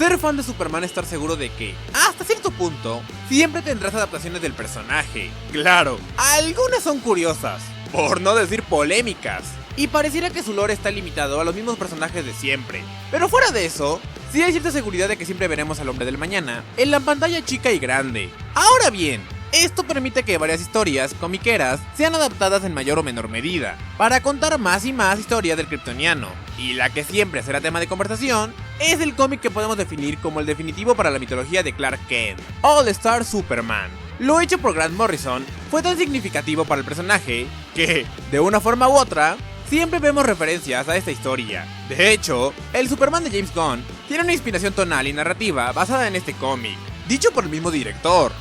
ser fan de Superman es estar seguro de que, hasta cierto punto, siempre tendrás adaptaciones del personaje. Claro, algunas son curiosas, por no decir polémicas, y pareciera que su lore está limitado a los mismos personajes de siempre. Pero fuera de eso, sí hay cierta seguridad de que siempre veremos al Hombre del Mañana en la pantalla chica y grande. Ahora bien, esto permite que varias historias comiqueras sean adaptadas en mayor o menor medida, para contar más y más historias del kryptoniano, y la que siempre será tema de conversación es el cómic que podemos definir como el definitivo para la mitología de Clark Kent, All Star Superman. Lo hecho por Grant Morrison fue tan significativo para el personaje que, de una forma u otra, siempre vemos referencias a esta historia. De hecho, el Superman de James Gunn tiene una inspiración tonal y narrativa basada en este cómic, dicho por el mismo director.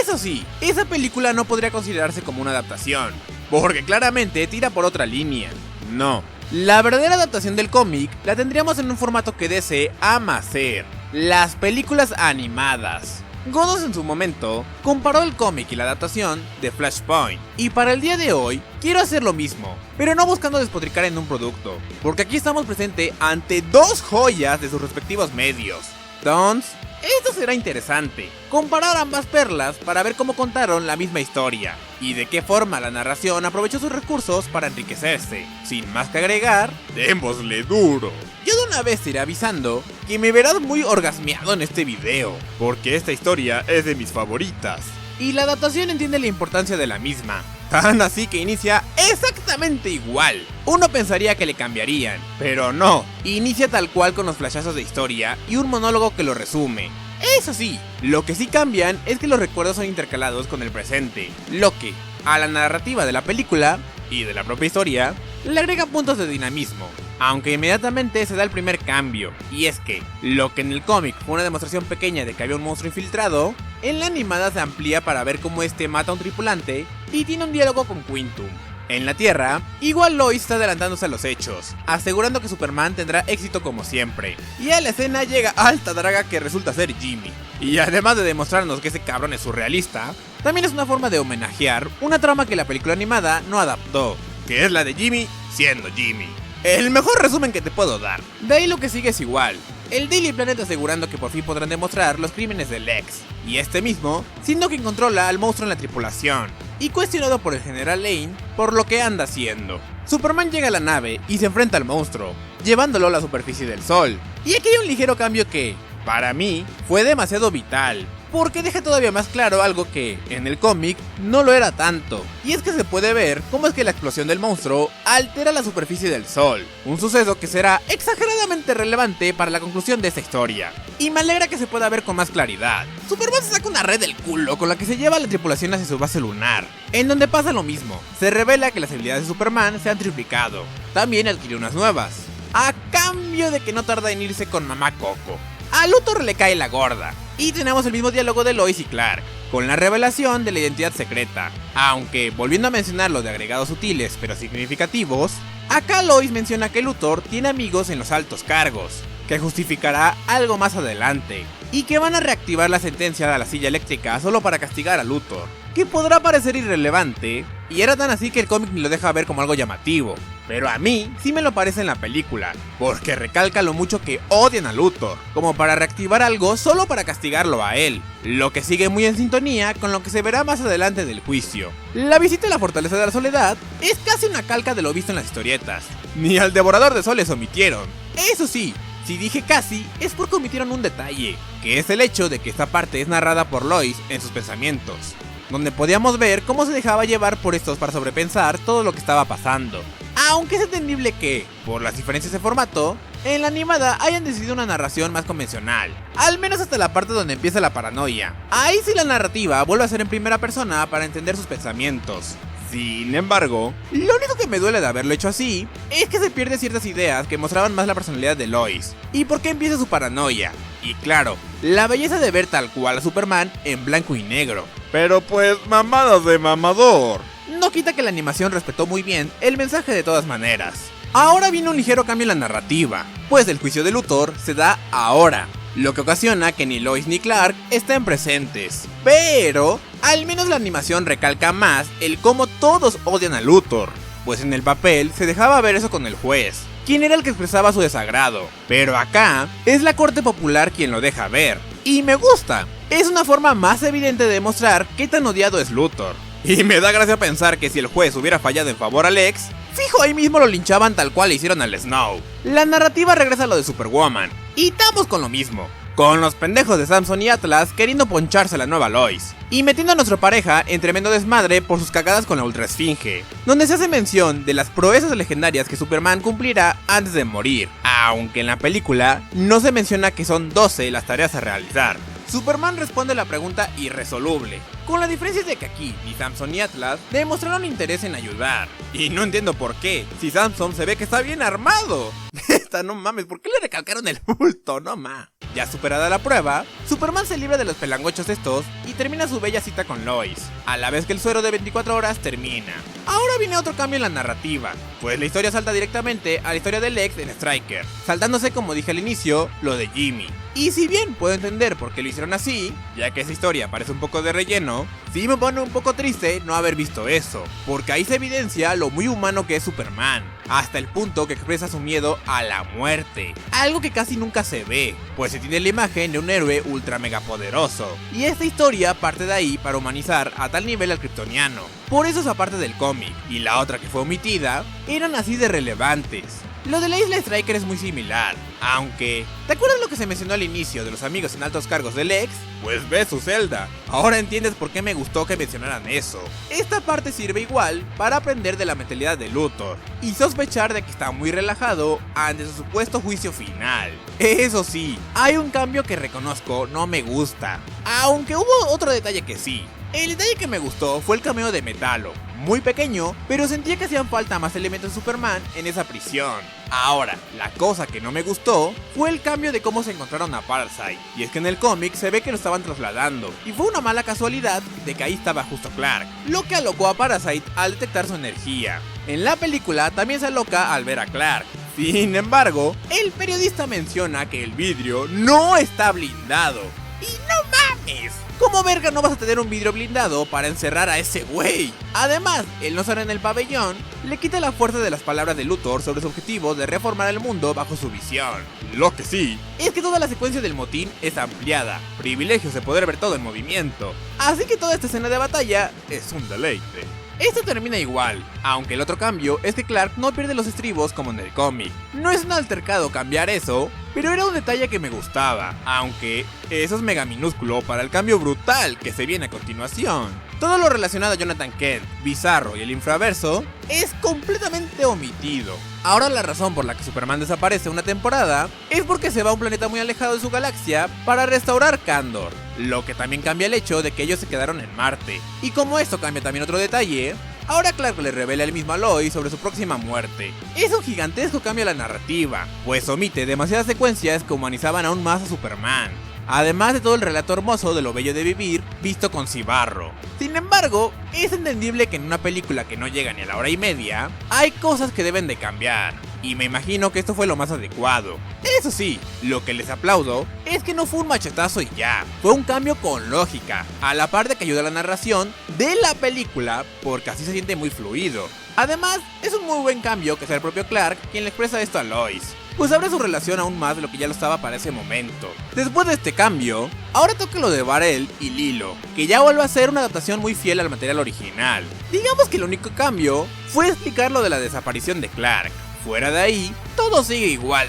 Eso sí, esa película no podría considerarse como una adaptación, porque claramente tira por otra línea. No, la verdadera adaptación del cómic la tendríamos en un formato que DC ama hacer: las películas animadas. Godos en su momento comparó el cómic y la adaptación de Flashpoint, y para el día de hoy quiero hacer lo mismo, pero no buscando despotricar en un producto, porque aquí estamos presentes ante dos joyas de sus respectivos medios. Entonces, esto será interesante, comparar ambas perlas para ver cómo contaron la misma historia, y de qué forma la narración aprovechó sus recursos para enriquecerse. Sin más que agregar, démosle duro. Yo de una vez iré avisando que me verás muy orgasmeado en este video, porque esta historia es de mis favoritas, y la adaptación entiende la importancia de la misma. Tan así que inicia exactamente igual. Uno pensaría que le cambiarían, pero no. Inicia tal cual con los flashazos de historia y un monólogo que lo resume. Eso sí, lo que sí cambian es que los recuerdos son intercalados con el presente, lo que, a la narrativa de la película y de la propia historia, le agrega puntos de dinamismo. Aunque inmediatamente se da el primer cambio, y es que, lo que en el cómic fue una demostración pequeña de que había un monstruo infiltrado, en la animada se amplía para ver cómo este mata a un tripulante y tiene un diálogo con Quintum. En la Tierra, igual Lois está adelantándose a los hechos, asegurando que Superman tendrá éxito como siempre, y a la escena llega Alta Draga, que resulta ser Jimmy. Y además de demostrarnos que ese cabrón es surrealista, también es una forma de homenajear una trama que la película animada no adaptó, que es la de Jimmy siendo Jimmy. El mejor resumen que te puedo dar. De ahí lo que sigue es igual: el Daily Planet asegurando que por fin podrán demostrar los crímenes de Lex, y este mismo siendo quien controla al monstruo en la tripulación, y cuestionado por el General Lane por lo que anda haciendo. Superman llega a la nave y se enfrenta al monstruo, llevándolo a la superficie del sol. Y aquí hay un ligero cambio que, para mí, fue demasiado vital, porque deja todavía más claro algo que, en el cómic, no lo era tanto. Y es que se puede ver cómo es que la explosión del monstruo altera la superficie del sol, un suceso que será exageradamente relevante para la conclusión de esta historia. Y me alegra que se pueda ver con más claridad. Superman se saca una red del culo con la que se lleva a la tripulación hacia su base lunar, en donde pasa lo mismo. Se revela que las habilidades de Superman se han triplicado. También adquirió unas nuevas, a cambio de que no tarda en irse con Mamá Coco. A Luthor le cae la gorda, y tenemos el mismo diálogo de Lois y Clark, con la revelación de la identidad secreta. Aunque, volviendo a mencionar lo de agregados sutiles pero significativos, acá Lois menciona que Luthor tiene amigos en los altos cargos, que justificará algo más adelante, y que van a reactivar la sentencia a la silla eléctrica solo para castigar a Luthor, que podrá parecer irrelevante, y era tan así que el cómic ni lo deja ver como algo llamativo. Pero a mí sí me lo parece en la película, porque recalca lo mucho que odian a Luthor, como para reactivar algo solo para castigarlo a él, lo que sigue muy en sintonía con lo que se verá más adelante del juicio. La visita a la Fortaleza de la Soledad es casi una calca de lo visto en las historietas, ni al Devorador de Soles omitieron. Eso sí, si dije casi, es porque omitieron un detalle, que es el hecho de que esta parte es narrada por Lois en sus pensamientos, donde podíamos ver cómo se dejaba llevar por estos para sobrepensar todo lo que estaba pasando. Aunque es entendible que, por las diferencias de formato, en la animada hayan decidido una narración más convencional, al menos hasta la parte donde empieza la paranoia. Ahí sí la narrativa vuelve a ser en primera persona para entender sus pensamientos. Sin embargo, lo único que me duele de haberlo hecho así es que se pierden ciertas ideas que mostraban más la personalidad de Lois y por qué empieza su paranoia. Y claro, la belleza de ver tal cual a Superman en blanco y negro. Pero pues, mamadas de mamador. No quita que la animación respetó muy bien el mensaje de todas maneras. Ahora viene un ligero cambio en la narrativa, pues el juicio de Luthor se da ahora, lo que ocasiona que ni Lois ni Clark estén presentes. Pero, al menos la animación recalca más el cómo todos odian a Luthor. pues en el papel se dejaba ver eso con el juez, quien era el que expresaba su desagrado, pero acá es la corte popular quien lo deja ver, y me gusta, es una forma más evidente de demostrar qué tan odiado es Luthor. Y me da gracia pensar que si el juez hubiera fallado en favor a Lex, fijo ahí mismo lo linchaban tal cual le hicieron al Snow. La narrativa regresa a lo de Superwoman, y estamos con lo mismo, con los pendejos de Samson y Atlas queriendo poncharse a la nueva Lois, y metiendo a nuestra pareja en tremendo desmadre por sus cagadas con la Ultra Esfinge, donde se hace mención de las proezas legendarias que Superman cumplirá antes de morir, aunque en la película no se menciona que son 12 las tareas a realizar. Superman responde la pregunta irresoluble, con la diferencia de que aquí ni Samson ni Atlas demostraron interés en ayudar. Y no entiendo por qué, si Samson se ve que está bien armado. Neta, no mames, ¿por qué le recalcaron el bulto? No ma. Ya superada la prueba, Superman se libra de los pelangochos estos y termina su bella cita con Lois, a la vez que el suero de 24 horas termina. Ahora viene otro cambio en la narrativa, pues la historia salta directamente a la historia de Lex en Stryker, saltándose, como dije al inicio, lo de Jimmy. Y si bien puedo entender por qué lo hicieron así, ya que esa historia parece un poco de relleno, sí me pone un poco triste no haber visto eso, porque ahí se evidencia lo muy humano que es Superman, hasta el punto que expresa su miedo a la muerte, algo que casi nunca se ve, pues se tiene la imagen de un héroe ultra mega poderoso, y esta historia parte de ahí para humanizar a tal nivel al kryptoniano. Por eso esa parte del cómic, y la otra que fue omitida, eran así de relevantes. Lo de la isla Stryker es muy similar, aunque... ¿te acuerdas lo que se mencionó al inicio de los amigos en altos cargos de Lex? Pues ve su celda. Ahora entiendes por qué me gustó que mencionaran eso. Esta parte sirve igual para aprender de la mentalidad de Luthor y sospechar de que está muy relajado ante su supuesto juicio final. Eso sí, hay un cambio que reconozco no me gusta, aunque hubo otro detalle que sí. El detalle que me gustó fue el cameo de Metallo, muy pequeño, pero sentía que hacían falta más elementos de Superman en esa prisión. Ahora, la cosa que no me gustó fue el cambio de cómo se encontraron a Parasite, y es que en el cómic se ve que lo estaban trasladando, y fue una mala casualidad de que ahí estaba justo Clark, lo que alocó a Parasite al detectar su energía. En la película también se aloca al ver a Clark. Sin embargo, el periodista menciona que el vidrio no está blindado. ¡Y no mames! ¿Cómo verga no vas a tener un vidrio blindado para encerrar a ese güey? Además, el no estar en el pabellón le quita la fuerza de las palabras de Luthor sobre su objetivo de reformar el mundo bajo su visión. Lo que sí es que toda la secuencia del motín es ampliada, privilegios de poder ver todo en movimiento, así que toda esta escena de batalla es un deleite. Esto termina igual, aunque el otro cambio es que Clark no pierde los estribos como en el cómic. No es un altercado cambiar eso, pero era un detalle que me gustaba, aunque eso es mega minúsculo para el cambio brutal que se viene a continuación. Todo lo relacionado a Jonathan Kent, Bizarro y el infraverso es completamente omitido. Ahora la razón por la que Superman desaparece una temporada es porque se va a un planeta muy alejado de su galaxia para restaurar Kandor, lo que también cambia el hecho de que ellos se quedaron en Marte. Y como esto cambia también otro detalle, ahora Clark le revela el mismo a Lois sobre su próxima muerte. Es un gigantesco cambio a la narrativa, pues omite demasiadas secuencias que humanizaban aún más a Superman, además de todo el relato hermoso de lo bello de vivir visto con Cibarro. Sin embargo, es entendible que en una película que no llega ni a la hora y media, hay cosas que deben de cambiar, y me imagino que esto fue lo más adecuado. Eso sí, lo que les aplaudo es que no fue un machetazo y ya, fue un cambio con lógica, a la par de que ayuda a la narración de la película, porque así se siente muy fluido. Además, es un muy buen cambio que sea el propio Clark quien le expresa esto a Lois, pues abre su relación aún más de lo que ya lo estaba para ese momento. Después de este cambio, ahora toca lo de Bar-El y Lilo, que ya vuelve a ser una adaptación muy fiel al material original. Digamos que el único cambio fue explicar lo de la desaparición de Clark. Fuera de ahí, todo sigue igual.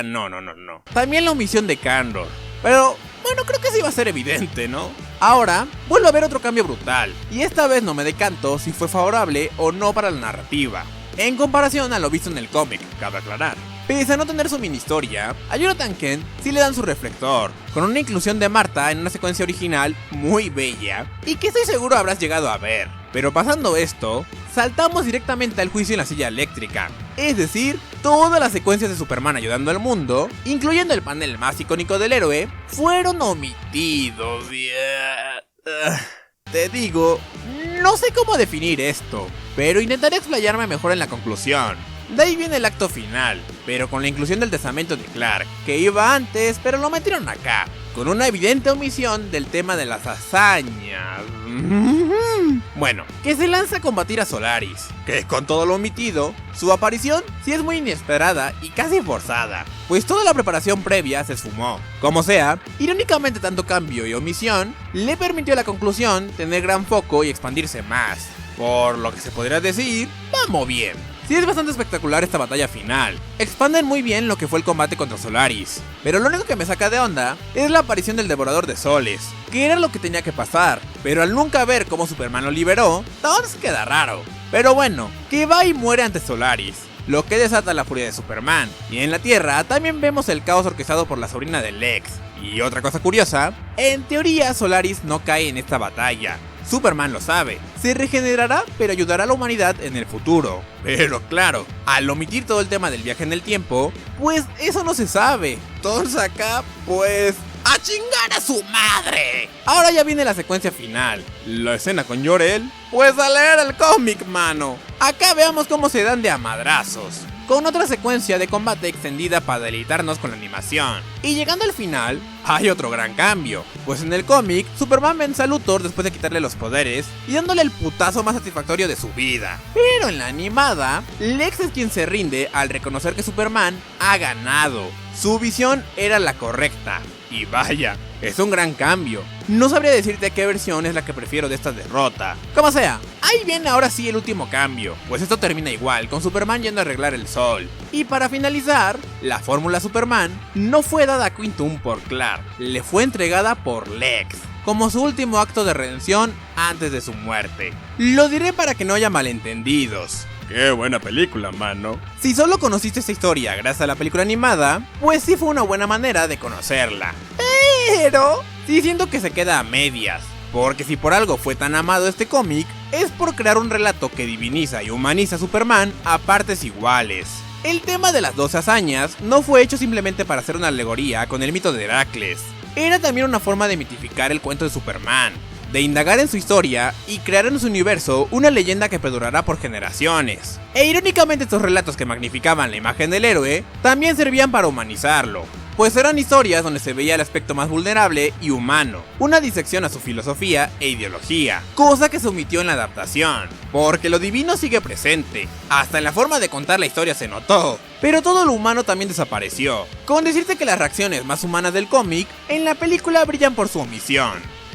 No. También la omisión de Kandor, pero bueno, creo que sí va a ser evidente, ¿no? Ahora, vuelvo a ver otro cambio brutal, y esta vez no me decanto si fue favorable o no para la narrativa, en comparación a lo visto en el cómic, cabe aclarar. Pese a no tener su mini historia, a Jonathan Kent sí le dan su reflector, con una inclusión de Martha en una secuencia original muy bella, y que estoy seguro habrás llegado a ver. Pero pasando esto, saltamos directamente al juicio en la silla eléctrica, es decir, todas las secuencias de Superman ayudando al mundo, incluyendo el panel más icónico del héroe, fueron omitidos. Te digo, no sé cómo definir esto, pero intentaré explayarme mejor en la conclusión. De ahí viene el acto final, pero con la inclusión del testamento de Clark, que iba antes, pero lo metieron acá, con una evidente omisión del tema de las hazañas. Bueno, que se lanza a combatir a Solaris, que con todo lo omitido, su aparición sí es muy inesperada y casi forzada, pues toda la preparación previa se esfumó. Como sea, irónicamente tanto cambio y omisión le permitió a la conclusión tener gran foco y expandirse más. Por lo que se podría decir, vamos bien. Sí es bastante espectacular esta batalla final, expanden muy bien lo que fue el combate contra Solaris, pero lo único que me saca de onda es la aparición del Devorador de Soles, que era lo que tenía que pasar, pero al nunca ver cómo Superman lo liberó, todo se queda raro. Pero bueno, que va y muere ante Solaris, lo que desata la furia de Superman, y en la Tierra también vemos el caos orquestado por la sobrina de Lex. Y otra cosa curiosa, en teoría Solaris no cae en esta batalla. Superman lo sabe, se regenerará pero ayudará a la humanidad en el futuro. Pero claro, al omitir todo el tema del viaje en el tiempo, pues eso no se sabe. Entonces acá, pues, ¡a chingar a su madre! Ahora ya viene la secuencia final, la escena con Jor-El, pues a leer el cómic, mano. Acá veamos cómo se dan de a madrazos, con otra secuencia de combate extendida para deleitarnos con la animación. Y llegando al final, hay otro gran cambio, pues en el cómic, Superman vence a Luthor después de quitarle los poderes y dándole el putazo más satisfactorio de su vida. Pero en la animada, Lex es quien se rinde al reconocer que Superman ha ganado. Su visión era la correcta, y vaya, es un gran cambio. No sabría decirte qué versión es la que prefiero de esta derrota. Como sea, ahí viene ahora sí el último cambio, pues esto termina igual, con Superman yendo a arreglar el sol. Y para finalizar, la fórmula Superman no fue dada a Quintum por Clark, le fue entregada por Lex, como su último acto de redención antes de su muerte. Lo diré para que no haya malentendidos. ¡Qué buena película, mano! Si solo conociste esta historia gracias a la película animada, pues sí fue una buena manera de conocerla. Pero sí siento que se queda a medias, porque si por algo fue tan amado este cómic, es por crear un relato que diviniza y humaniza a Superman a partes iguales. El tema de las 12 hazañas no fue hecho simplemente para hacer una alegoría con el mito de Heracles, era también una forma de mitificar el cuento de Superman, de indagar en su historia y crear en su universo una leyenda que perdurará por generaciones. E irónicamente estos relatos que magnificaban la imagen del héroe también servían para humanizarlo, pues eran historias donde se veía el aspecto más vulnerable y humano, una disección a su filosofía e ideología, cosa que se omitió en la adaptación, porque lo divino sigue presente, hasta en la forma de contar la historia se notó, pero todo lo humano también desapareció, con decirte que las reacciones más humanas del cómic en la película brillan por su omisión.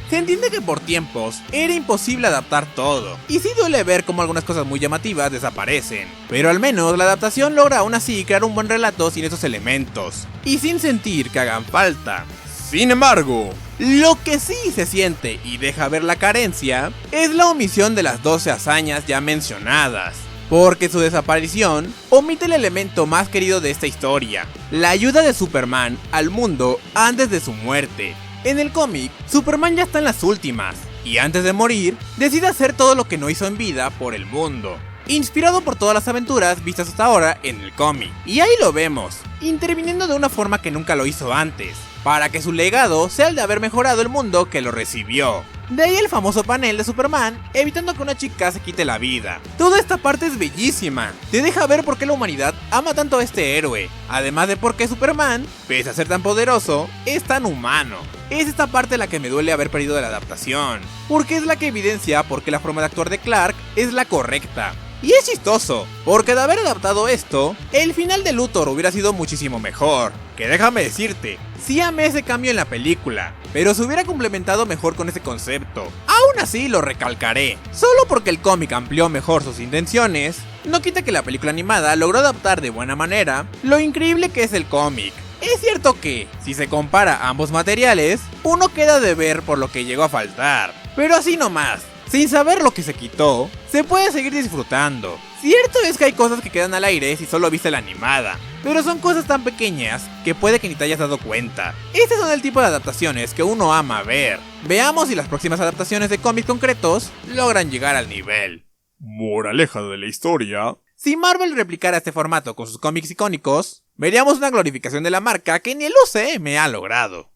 Se entiende que por tiempos era imposible adaptar todo, y sí duele ver cómo algunas cosas muy llamativas desaparecen, pero al menos la adaptación logra aún así crear un buen relato sin esos elementos, y sin sentir que hagan falta. Sin embargo, lo que sí se siente y deja ver la carencia es la omisión de las 12 hazañas ya mencionadas, porque su desaparición omite el elemento más querido de esta historia, la ayuda de Superman al mundo antes de su muerte. En el cómic, Superman ya está en las últimas, y antes de morir, decide hacer todo lo que no hizo en vida por el mundo, inspirado por todas las aventuras vistas hasta ahora en el cómic. Y ahí lo vemos, interviniendo de una forma que nunca lo hizo antes, para que su legado sea el de haber mejorado el mundo que lo recibió. De ahí el famoso panel de Superman, evitando que una chica se quite la vida. Toda esta parte es bellísima, te deja ver por qué la humanidad ama tanto a este héroe, además de por qué Superman, pese a ser tan poderoso, es tan humano. Es esta parte la que me duele haber perdido de la adaptación, porque es la que evidencia por qué la forma de actuar de Clark es la correcta. Y es chistoso, porque de haber adaptado esto, el final de Luthor hubiera sido muchísimo mejor. Que déjame decirte, sí amé ese cambio en la película, pero se hubiera complementado mejor con ese concepto. Aún así lo recalcaré, solo porque el cómic amplió mejor sus intenciones, no quita que la película animada logró adaptar de buena manera lo increíble que es el cómic. Es cierto que, si se compara ambos materiales, uno queda de ver por lo que llegó a faltar, pero así nomás. Sin saber lo que se quitó, se puede seguir disfrutando. Cierto es que hay cosas que quedan al aire si solo viste la animada, pero son cosas tan pequeñas que puede que ni te hayas dado cuenta. Este son el tipo de adaptaciones que uno ama ver. Veamos si las próximas adaptaciones de cómics concretos logran llegar al nivel. Moraleja de la historia: si Marvel replicara este formato con sus cómics icónicos, veríamos una glorificación de la marca que ni el UCM ha logrado.